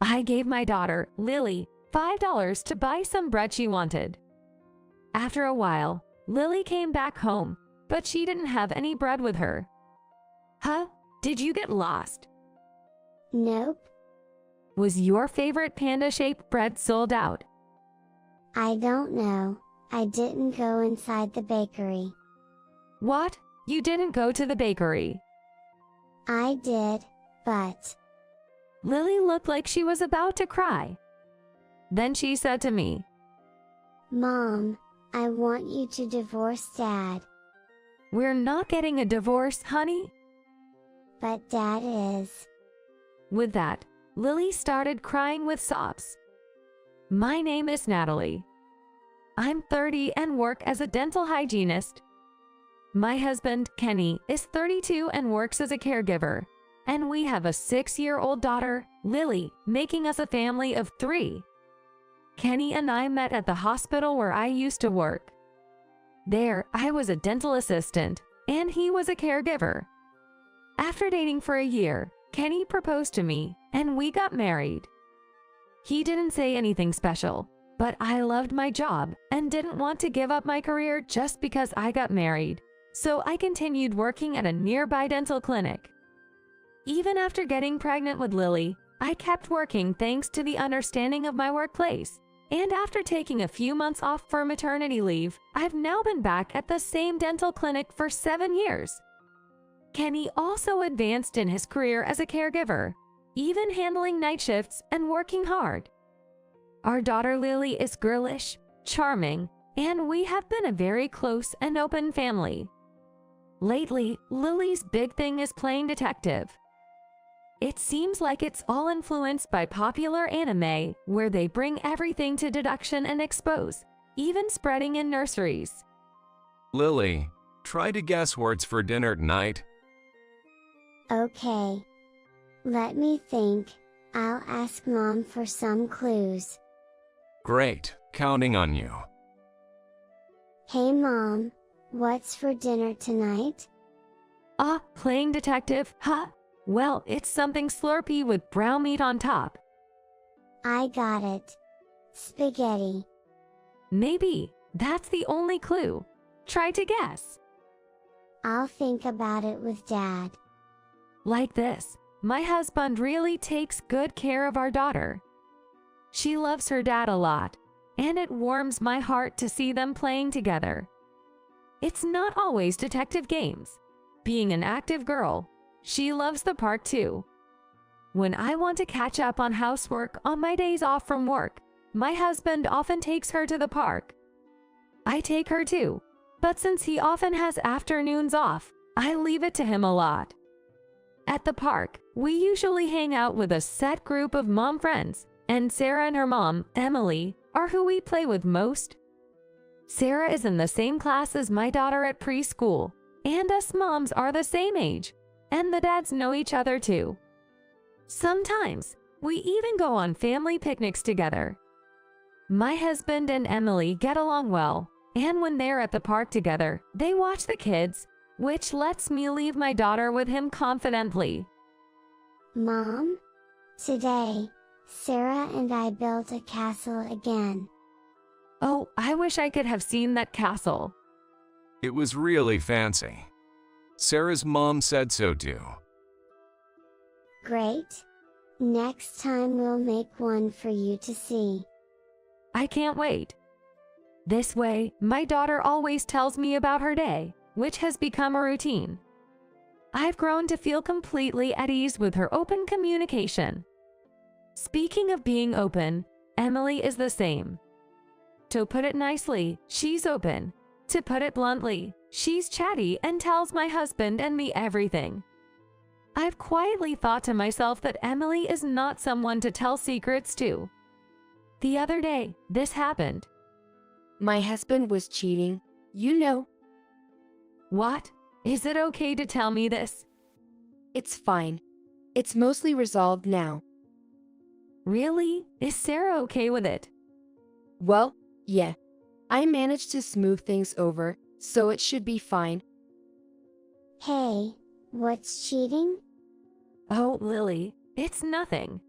I gave my daughter, Lily, $5 to buy some bread she wanted. After a while, Lily came back home, but she didn't have any bread with her. Huh? Did you get lost? Nope. Was your favorite panda-shaped bread sold out? I don't know. I didn't go inside the bakery. What? You didn't go to the bakery? I did, but... Lily looked like she was about to cry. Then she said to me, Mom, I want you to divorce Dad. We're not getting a divorce, honey. But Dad is. With that, Lily started crying with sobs. My name is Natalie. I'm 30 and work as a dental hygienist. My husband, Kenny, is 32 and works as a caregiver. And we have a 6-year-old daughter, Lily, making us a family of 3. Kenny and I met at the hospital where I used to work. There, I was a dental assistant, and he was a caregiver. After dating for a year, Kenny proposed to me, and we got married. He didn't say anything special, but I loved my job and didn't want to give up my career just because I got married, so I continued working at a nearby dental clinic. Even after getting pregnant with Lily, I kept working thanks to the understanding of my workplace. And after taking a few months off for maternity leave, I've now been back at the same dental clinic for 7 years. Kenny also advanced in his career as a caregiver, even handling night shifts and working hard. Our daughter Lily is girlish, charming, and we have been a very close and open family. Lately, Lily's big thing is playing detective. It seems like it's all influenced by popular anime, where they bring everything to deduction and expose, even spreading in nurseries. Lily, try to guess words for dinner tonight. Okay. Let me think. I'll ask Mom for some clues. Great, counting on you. Hey Mom, what's for dinner tonight? Playing detective, huh? Well, it's something slurpy with brown meat on top. I got it. Spaghetti. Maybe. That's the only clue. Try to guess. I'll think about it with Dad. Like this, my husband really takes good care of our daughter. She loves her dad a lot, and it warms my heart to see them playing together. It's not always detective games. Being an active girl, she loves the park too. When I want to catch up on housework on my days off from work, my husband often takes her to the park. I take her too, but since he often has afternoons off, I leave it to him a lot. At the park, we usually hang out with a set group of mom friends, and Sarah and her mom, Emily, are who we play with most. Sarah is in the same class as my daughter at preschool, and us moms are the same age, and the dads know each other too. Sometimes, we even go on family picnics together. My husband and Emily get along well, and when they're at the park together, they watch the kids, which lets me leave my daughter with him confidently. Mom? Today, Sarah and I built a castle again. Oh, I wish I could have seen that castle. It was really fancy. Sarah's mom said so too. Great. Next time we'll make one for you to see. I can't wait. This way, my daughter always tells me about her day, which has become a routine. I've grown to feel completely at ease with her open communication. Speaking of being open, Emily is the same. To put it nicely, she's open. To put it bluntly, she's chatty and tells my husband and me everything. I've quietly thought to myself that Emily is not someone to tell secrets to. The other day, this happened. My husband was cheating, you know. What? Is it okay to tell me this? It's fine. It's mostly resolved now. Really? Is Sarah okay with it? Well, yeah. I managed to smooth things over, so it should be fine. Hey, what's cheating? Oh, Lily, it's nothing.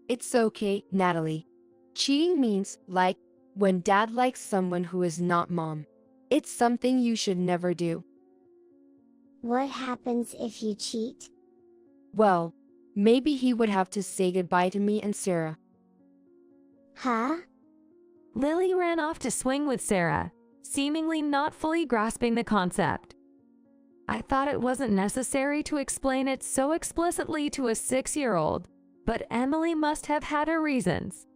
It's okay, Natalie. Cheating means, like, when dad likes someone who is not mom. It's something you should never do. What happens if you cheat? Well, maybe he would have to say goodbye to me and Sarah. Huh? Lily ran off to swing with Sarah, seemingly not fully grasping the concept. I thought it wasn't necessary to explain it so explicitly to a 6-year-old, but Emily must have had her reasons.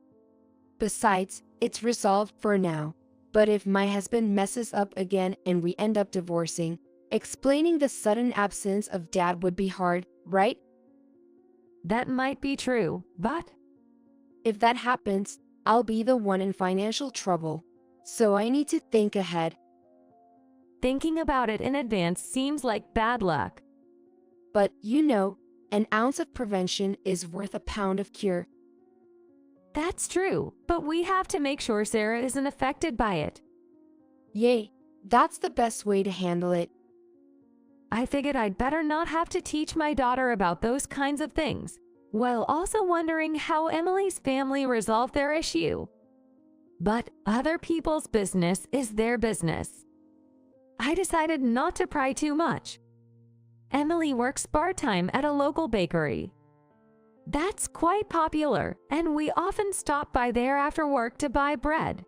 Besides, it's resolved for now. But if my husband messes up again and we end up divorcing, explaining the sudden absence of dad would be hard, right? That might be true, but If that happens, I'll be the one in financial trouble. So I need to think ahead. thinking about it in advance seems like bad luck. But, you know, an ounce of prevention is worth a pound of cure. That's true, but we have to make sure Sarah isn't affected by it. Yay, that's the best way to handle it. I figured I'd better not have to teach my daughter about those kinds of things, while also wondering how Emily's family resolved their issue. But other people's business is their business. I decided not to pry too much. Emily works part-time at a local bakery. That's quite popular, and we often stop by there after work to buy bread.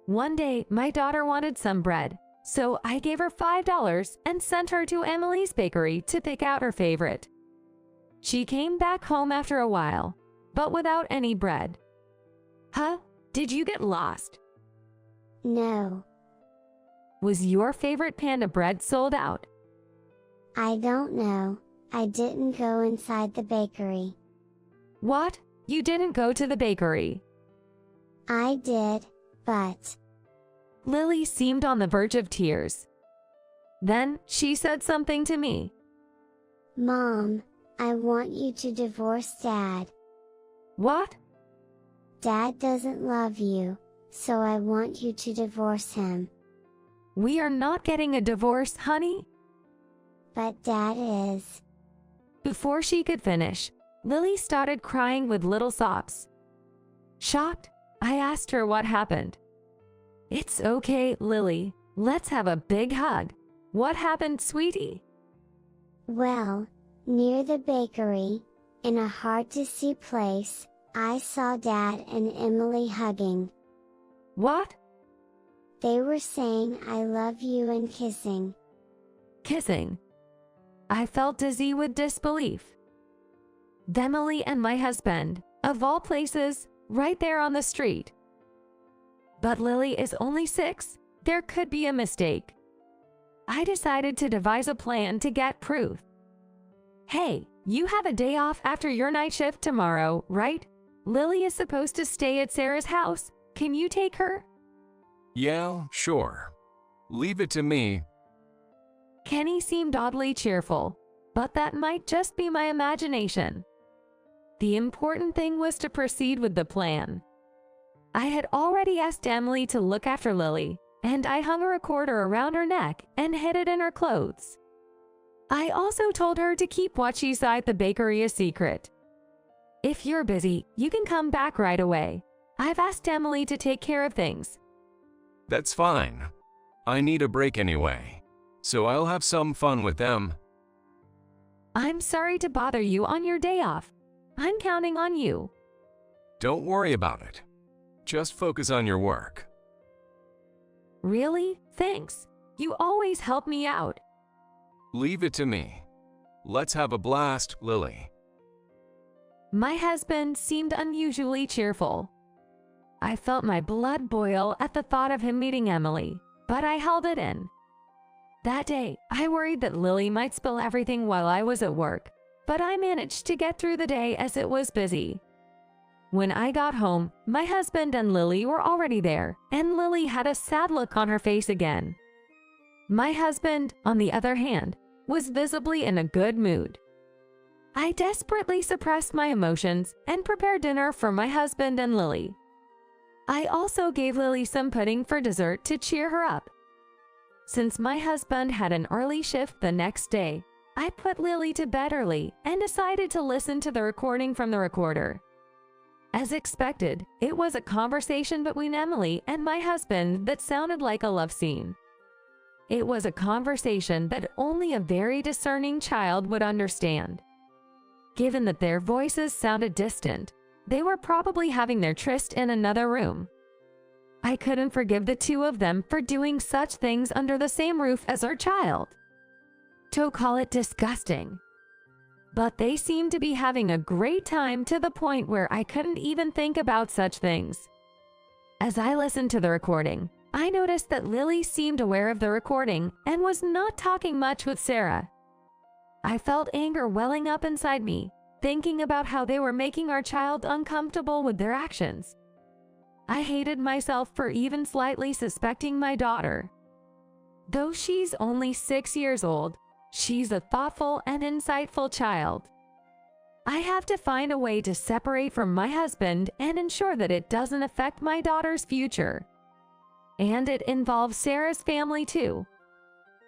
One day, my daughter wanted some bread, so I gave her $5 and sent her to Emily's bakery to pick out her favorite. She came back home after a while, but without any bread. Huh? Did you get lost? No, Was your favorite panda bread sold out? I don't know. I didn't go inside the bakery. What? You didn't go to the bakery? I did, but Lily seemed on the verge of tears. Then she said something to me. Mom, I want you to divorce Dad. What? Dad doesn't love you, so I want you to divorce him. We are not getting a divorce, honey. But Dad is. Before she could finish, Lily started crying with little sobs. Shocked, I asked her what happened. It's okay, Lily. Let's have a big hug. What happened, sweetie? Well, near the bakery, in a hard-to-see place, I saw Dad and Emily hugging. What? They were saying I love you and kissing. Kissing. I felt dizzy with disbelief. Emily and my husband, of all places, right there on the street. But Lily is only 6. There could be a mistake. I decided to devise a plan to get proof. Hey, you have a day off after your night shift tomorrow, right? Lily is supposed to stay at Sarah's house. Can you take her? Yeah, sure. Leave it to me. Kenny seemed oddly cheerful, but that might just be my imagination. The important thing was to proceed with the plan. I had already asked Emily to look after Lily, and I hung a recorder around her neck and hid it in her clothes. I also told her to keep what she saw at the bakery a secret. If you're busy, you can come back right away. I've asked Emily to take care of things. That's fine. I need a break anyway, so I'll have some fun with them. I'm sorry to bother you on your day off. I'm counting on you. Don't worry about it. Just focus on your work. Really? Thanks. You always help me out. Leave it to me. Let's have a blast, Lily. My husband seemed unusually cheerful. I felt my blood boil at the thought of him meeting Emily, but I held it in. That day, I worried that Lily might spill everything while I was at work, but I managed to get through the day as it was busy. When I got home, my husband and Lily were already there, and Lily had a sad look on her face again. My husband, on the other hand, was visibly in a good mood. I desperately suppressed my emotions and prepared dinner for my husband and Lily. I also gave Lily some pudding for dessert to cheer her up. Since my husband had an early shift the next day, I put Lily to bed early and decided to listen to the recording from the recorder. As expected, it was a conversation between Emily and my husband that sounded like a love scene. It was a conversation that only a very discerning child would understand. Given that their voices sounded distant, they were probably having their tryst in another room. I couldn't forgive the two of them for doing such things under the same roof as our child. To call it disgusting. But they seemed to be having a great time to the point where I couldn't even think about such things. As I listened to the recording, I noticed that Lily seemed aware of the recording and was not talking much with Sarah. I felt anger welling up inside me, thinking about how they were making our child uncomfortable with their actions. I hated myself for even slightly suspecting my daughter. Though she's only 6 years old, she's a thoughtful and insightful child. I have to find a way to separate from my husband and ensure that it doesn't affect my daughter's future. And it involves Sarah's family too.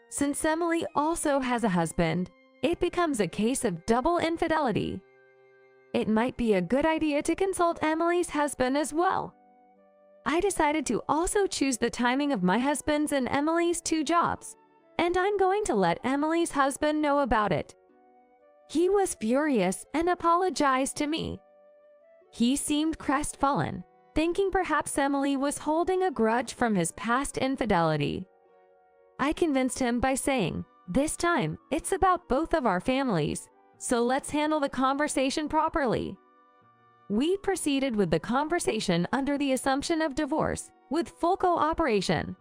Since Emily also has a husband, it becomes a case of double infidelity. It might be a good idea to consult Emily's husband as well. I decided to also choose the timing of my husband's and Emily's 2 jobs, and I'm going to let Emily's husband know about it. He was furious and apologized to me. He seemed crestfallen, thinking perhaps Emily was holding a grudge from his past infidelity. I convinced him by saying, "This time, it's about both of our families, so let's handle the conversation properly." We proceeded with the conversation under the assumption of divorce, with full cooperation.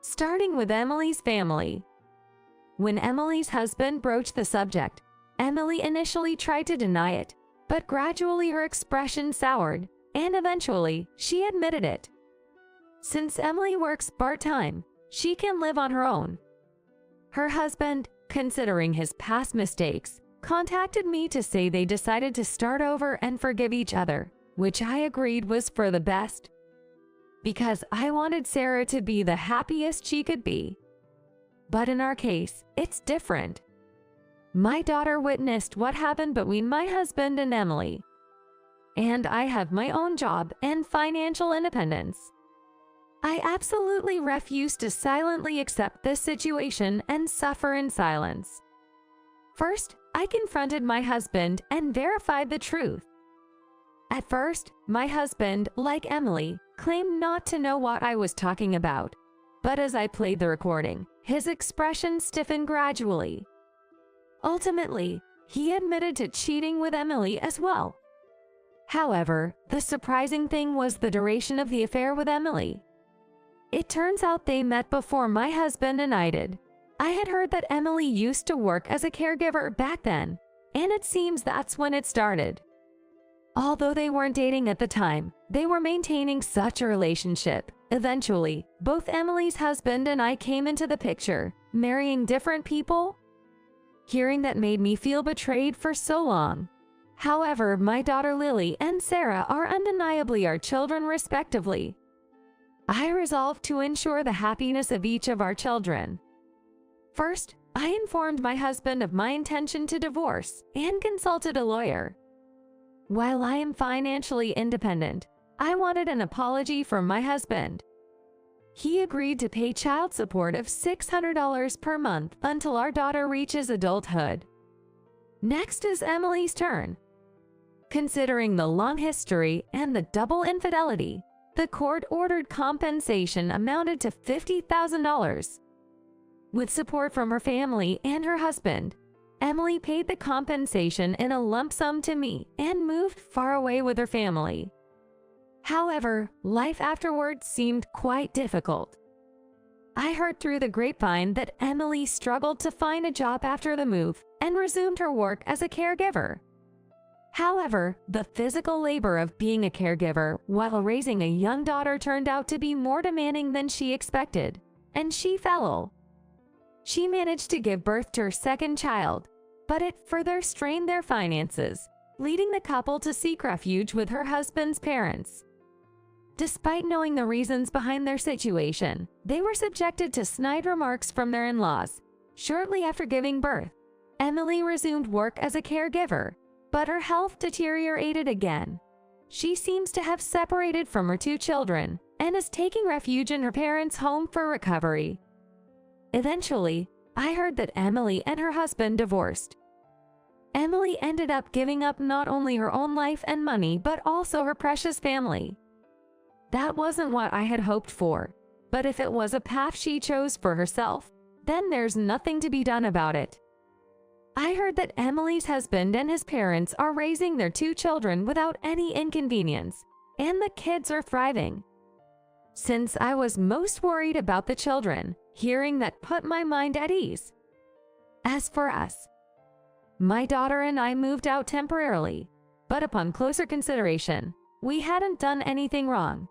Starting with Emily's family. When Emily's husband broached the subject, Emily initially tried to deny it, but gradually her expression soured, and eventually, she admitted it. Since Emily works part-time, she can live on her own. Her husband, considering his past mistakes, contacted me to say they decided to start over and forgive each other, which I agreed was for the best. Because I wanted Sarah to be the happiest she could be. But in our case, it's different. My daughter witnessed what happened between my husband and Emily. And I have my own job and financial independence. I absolutely refuse to silently accept this situation and suffer in silence. First, I confronted my husband and verified the truth. At first, my husband, like Emily, claimed not to know what I was talking about. But as I played the recording, his expression stiffened gradually. Ultimately, he admitted to cheating with Emily as well. However, the surprising thing was the duration of the affair with Emily. It turns out they met before my husband and I did. I had heard that Emily used to work as a caregiver back then, and it seems that's when it started. Although they weren't dating at the time, they were maintaining such a relationship. Eventually, both Emily's husband and I came into the picture, marrying different people. Hearing that made me feel betrayed for so long. However, my daughter Lily and Sarah are undeniably our children respectively. I resolved to ensure the happiness of each of our children. First, I informed my husband of my intention to divorce and consulted a lawyer. While I am financially independent, I wanted an apology from my husband. He agreed to pay child support of $600 per month until our daughter reaches adulthood. Next is Emily's turn. Considering the long history and the double infidelity, the court-ordered compensation amounted to $50,000. With support from her family and her husband, Emily paid the compensation in a lump sum to me and moved far away with her family. However, life afterwards seemed quite difficult. I heard through the grapevine that Emily struggled to find a job after the move and resumed her work as a caregiver. However, the physical labor of being a caregiver while raising a young daughter turned out to be more demanding than she expected, and she fell ill. She managed to give birth to her second child, but it further strained their finances, leading the couple to seek refuge with her husband's parents. Despite knowing the reasons behind their situation, they were subjected to snide remarks from their in-laws. Shortly after giving birth, Emily resumed work as a caregiver, but her health deteriorated again. she seems to have separated from her 2 children and is taking refuge in her parents' home for recovery. Eventually, I heard that Emily and her husband divorced. Emily ended up giving up not only her own life and money, but also her precious family. That wasn't what I had hoped for, but if it was a path she chose for herself, then there's nothing to be done about it. I heard that Emily's husband and his parents are raising their 2 children without any inconvenience, and the kids are thriving. Since I was most worried about the children, hearing that put my mind at ease. As for us, my daughter and I moved out temporarily, but upon closer consideration, we hadn't done anything wrong.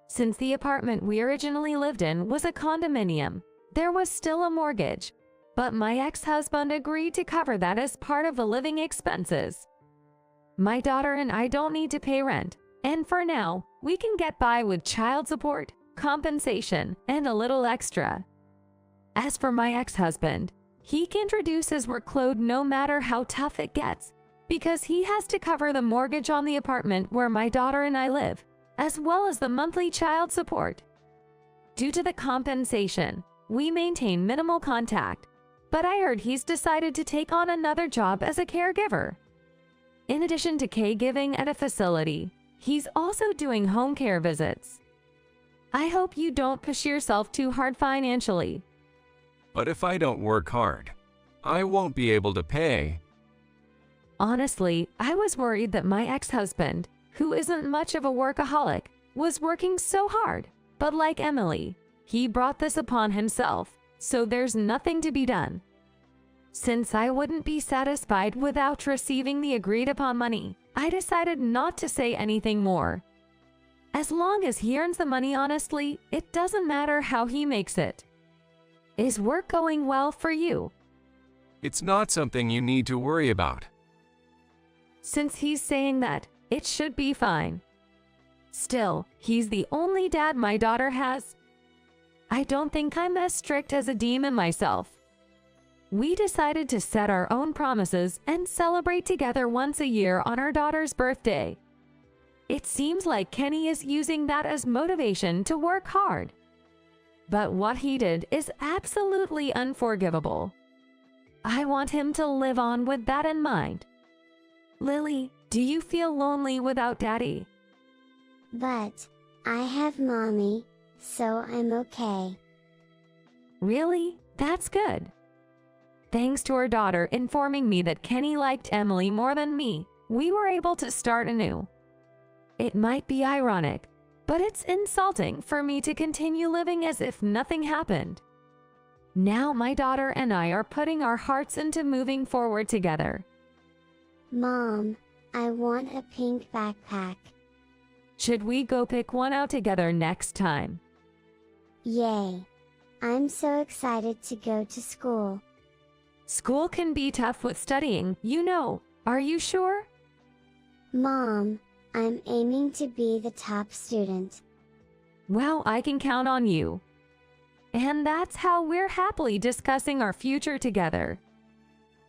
Since the apartment we originally lived in was a condominium, there was still a mortgage, but my ex-husband agreed to cover that as part of the living expenses. My daughter and I don't need to pay rent, and for now, we can get by with child support, compensation, and a little extra. As for my ex-husband, he can reduce his workload no matter how tough it gets, because he has to cover the mortgage on the apartment where my daughter and I live, as well as the monthly child support. Due to the compensation, we maintain minimal contact, but I heard he's decided to take on another job as a caregiver. In addition to caregiving at a facility, he's also doing home care visits. I hope you don't push yourself too hard financially. But if I don't work hard, I won't be able to pay. Honestly, I was worried that my ex-husband, who isn't much of a workaholic, was working so hard, but like Emily, he brought this upon himself, so there's nothing to be done. Since I wouldn't be satisfied without receiving the agreed-upon money, I decided not to say anything more. As long as he earns the money honestly, it doesn't matter how he makes it. Is work going well for you? It's not something you need to worry about. Since he's saying that, it should be fine. Still, he's the only dad my daughter has. I don't think I'm as strict as a demon myself. We decided to set our own promises and celebrate together once a year on our daughter's birthday. It seems like Kenny is using that as motivation to work hard. But what he did is absolutely unforgivable. I want him to live on with that in mind. Lily, do you feel lonely without Daddy? But I have Mommy, so I'm okay. Really? That's good. Thanks to her daughter informing me that Kenny liked Emily more than me, we were able to start anew. It might be ironic, but it's insulting for me to continue living as if nothing happened. Now my daughter and I are putting our hearts into moving forward together. Mom, I want a pink backpack. Should we go pick one out together next time? Yay! I'm so excited to go to school. School can be tough with studying, you know. Are you sure? Mom, I'm aiming to be the top student. Well, I can count on you. And that's how we're happily discussing our future together.